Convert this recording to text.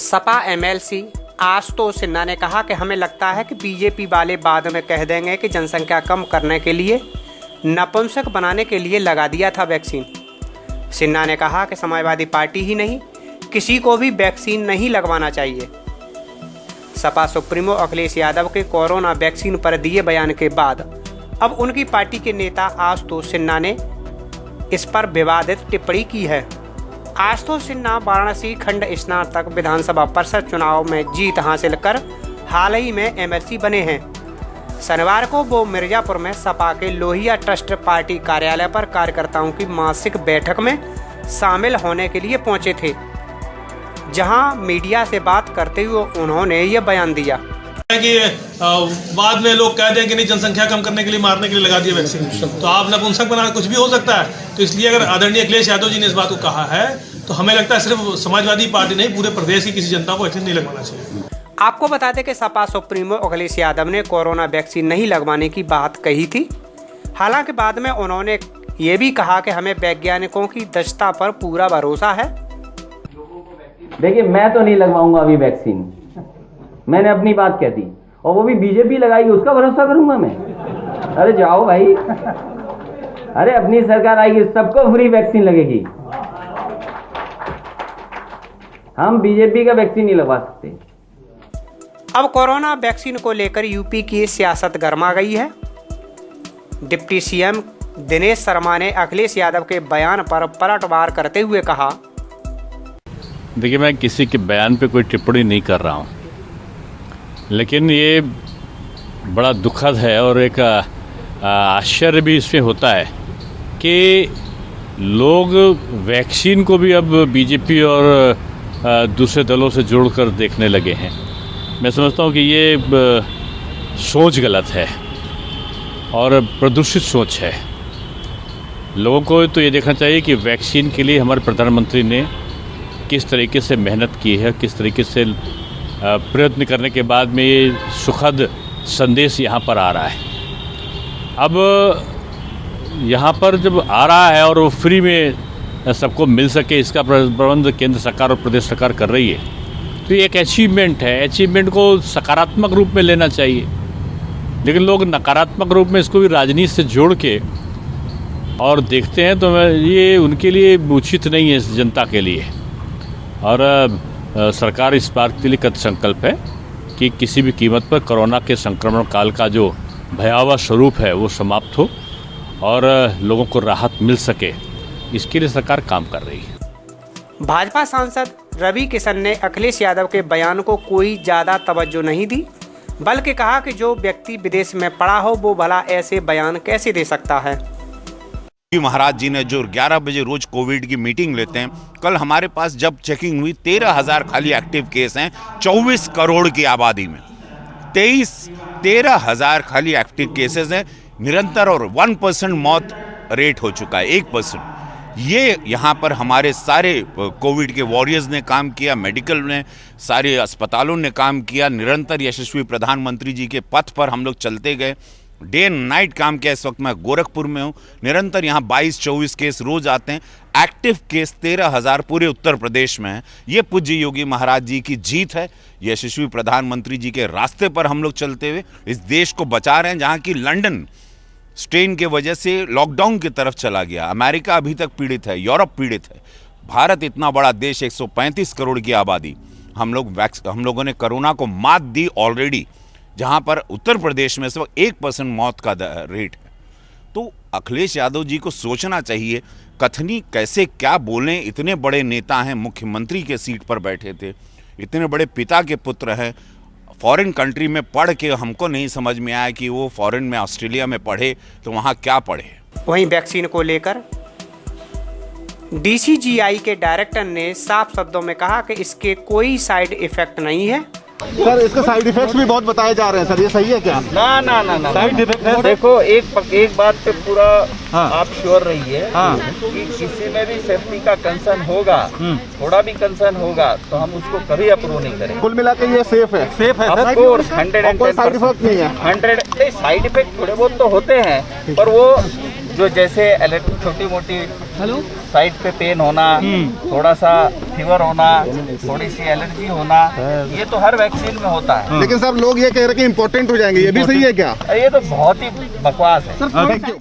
Sapa MLC Ashutosh Sinha ने कहा कि हमें लगता है कि बीजेपी वाले बाद में कह देंगे कि जनसंख्या कम करने के लिए नपुंसक बनाने के लिए लगा दिया था वैक्सीन। सिन्हा ने कहा कि समाजवादी पार्टी ही नहीं, किसी को भी वैक्सीन नहीं लगवाना चाहिए। सपा सुप्रीमो अखिलेश यादव के कोरोना वैक्सीन पर दिए बयान के बाद अब उनकी पार्टी के नेता आशुतोष सिन्हा ने इस पर विवादित टिप्पणी की है। आशुतोष सिन्हा वाराणसी खंड स्नातक विधानसभा परिषद चुनाव में जीत हासिल कर हाल ही में एमएलसी बने हैं। शनिवार को वो मिर्जापुर में सपा के लोहिया ट्रस्ट पार्टी कार्यालय पर कार्यकर्ताओं की मासिक बैठक में शामिल होने के लिए पहुंचे थे, जहां मीडिया से बात करते हुए उन्होंने ये बयान दिया कि बाद में लोग कह दें कि नहीं जनसंख्या कम करने के लिए मारने के लिए लगा दिए वैक्सीन, तो आप नपुंसक बना, कुछ भी हो सकता है। तो इसलिए अगर आदरणीय अखिलेश यादव जी ने इस बात को कहा है तो हमें लगता है सिर्फ समाजवादी पार्टी नहीं, पूरे प्रदेश की किसी जनता को वैक्सीन नहीं लगवाना चाहिए। आपको बता दें कि सपा सुप्रीमो अखिलेश यादव ने कोरोना वैक्सीन नहीं लगवाने की बात कही थी। हालांकि बाद में उन्होंने ये भी कहा कि हमें वैज्ञानिकों की दक्षता पर पूरा भरोसा है। देखिए, मैं तो नहीं लगवाऊंगा अभी वैक्सीन, मैंने अपनी बात कह दी, और वो भी बीजेपी लगाएगी उसका भरोसा करूंगा मैं? अरे जाओ भाई, अरे अपनी सरकार आएगी, सबको फ्री वैक्सीन लगेगी। हम बीजेपी का वैक्सीन नहीं लगवा सकते। अब कोरोना वैक्सीन को लेकर यूपी की सियासत गर्मा गई है। डिप्टी सीएम दिनेश शर्मा ने अखिलेश यादव के बयान पर पलटवार करते हुए कहा, देखिए, मैं किसी के बयान पे कोई टिप्पणी नहीं कर रहा हूँ, लेकिन ये बड़ा दुखद है और एक आश्चर्य भी इसमें होता है कि लोग वैक्सीन को भी अब बीजेपी और दूसरे दलों से जोड़कर देखने लगे हैं। मैं समझता हूँ कि ये सोच गलत है और प्रदूषित सोच है। लोगों को तो ये देखना चाहिए कि वैक्सीन के लिए हमारे प्रधानमंत्री ने किस तरीके से मेहनत की है, किस तरीके से प्रयत्न करने के बाद में ये सुखद संदेश यहाँ पर आ रहा है। अब यहाँ पर जब आ रहा है और वो फ्री में सबको मिल सके, इसका प्रबंध केंद्र सरकार और प्रदेश सरकार कर रही है, तो ये एक अचीवमेंट है। अचीवमेंट को सकारात्मक रूप में लेना चाहिए, लेकिन लोग नकारात्मक रूप में इसको भी राजनीति से जोड़ के और देखते हैं, तो ये उनके लिए उचित नहीं है इस जनता के लिए। और सरकार इस बात के लिए कृत संकल्प है कि किसी भी कीमत पर कोरोना के संक्रमण काल का जो भयावह स्वरूप है वो समाप्त हो और लोगों को राहत मिल सके, इसके लिए सरकार काम कर रही है। भाजपा सांसद रवि किशन ने अखिलेश यादव के बयान को कोई ज़्यादा तवज्जो नहीं दी, बल्कि कहा कि जो व्यक्ति विदेश में पड़ा हो वो भला ऐसे बयान कैसे दे सकता है। महाराज जी ने जो 11 बजे रोज कोविड की मीटिंग लेते हैं, कल हमारे पास जब चेकिंग हुई 13,000 खाली एक्टिव केस हैं 24 करोड़ की आबादी में। 13,000 खाली एक्टिव केसेस हैं निरंतर, और 1% मौत रेट हो चुका है, 1%। ये यहाँ पर हमारे सारे कोविड के वॉरियर्स ने काम किया, मेडिकल ने, सारे अस्पतालों ने काम किया, निरंतर यशस्वी प्रधानमंत्री जी के पथ पर हम लोग चलते गए, डे एंड नाइट काम किया। इस वक्त मैं गोरखपुर में हूँ, निरंतर यहाँ 22-24 केस रोज आते हैं। एक्टिव केस 13,000 पूरे उत्तर प्रदेश में है। ये पूज्य योगी महाराज जी की जीत है। यशस्वी प्रधानमंत्री जी के रास्ते पर हम लोग चलते हुए इस देश को बचा रहे हैं, जहाँ की लंदन स्ट्रेन के वजह से लॉकडाउन की तरफ चला गया, अमेरिका अभी तक पीड़ित है, यूरोप पीड़ित है, भारत इतना बड़ा देश, 135 करोड़ की आबादी, हम लोगों ने कोरोना को मात दी ऑलरेडी, जहां पर उत्तर प्रदेश में सिर्फ 1% मौत का रेट है। तो अखिलेश यादव जी को सोचना चाहिए, कथनी कैसे क्या बोलें। इतने बड़े नेता हैं, मुख्यमंत्री के सीट पर बैठे थे, इतने बड़े पिता के पुत्र हैं, फॉरेन कंट्री में पढ़ के हमको नहीं समझ में आया कि वो फॉरेन में ऑस्ट्रेलिया में पढ़े तो वहाँ क्या पढ़े। वहीं वैक्सीन को लेकर डीसीजीआई के डायरेक्टर ने साफ शब्दों में कहा कि इसके कोई साइड इफेक्ट नहीं है। सर, इसके साइड इफेक्ट्स भी बहुत बताए जा रहे हैं सर, ये सही है क्या? ना साइड इफेक्ट है। देखो, एक बात पे पूरा आप श्योर रहिए कि किसी में भी सेफ्टी का कंसर्न होगा, थोड़ा भी कंसर्न होगा तो हम उसको कभी अप्रूव नहीं करेंगे। कुल मिला के ये सेफ है ऑफ कोर्स 110%। साइड इफेक्ट नहीं है। 100 साइड इफेक्ट थोड़े बहुत तो होते हैं, पर वो जो जैसे छोटी मोटी साइड पे पेन होना, थोड़ा सा फीवर होना, थोड़ी सी एलर्जी होना, ये तो हर वैक्सीन में होता है। लेकिन सब लोग ये कह रहे हैं कि इम्पोर्टेंट हो जाएंगे, ये भी सही है क्या? ये तो बहुत ही बकवास है। Thank you.